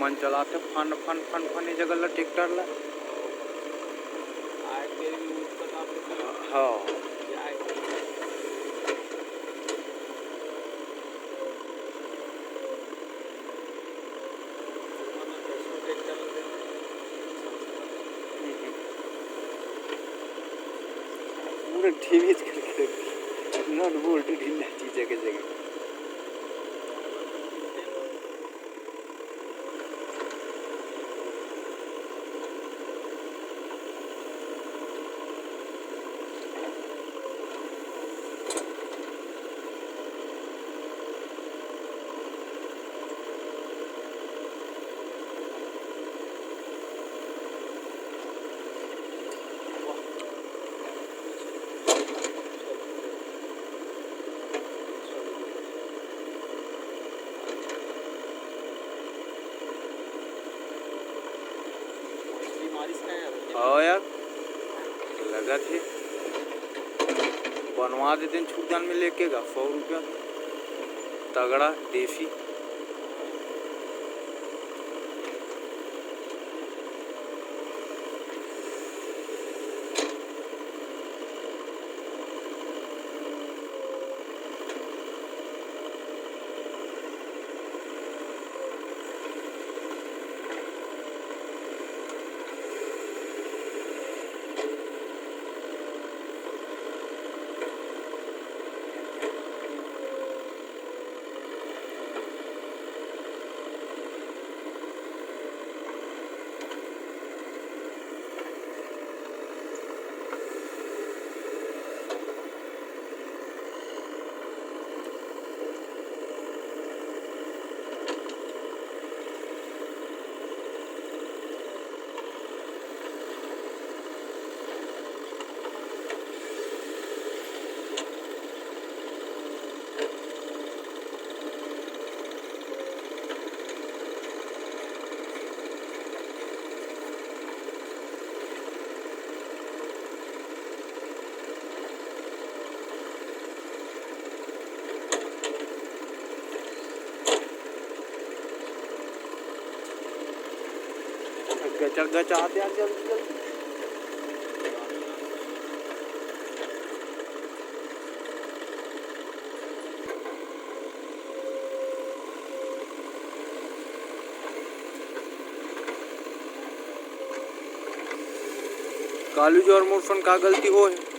मन चलाते fun fun fun fun ये जगह ला ट्रैक्टर ला। हाँ पूरा डैमेज करके नट बोल्ट ढीला चीज जगह जगह। हाँ यार लगा थे बनवा देते हैं छूटदान में लेके 100 रुपया तगड़ा देसी। चल गया चाहते यार जल्दी जल्दी। कालू जी और मोरसन का गलती हो है।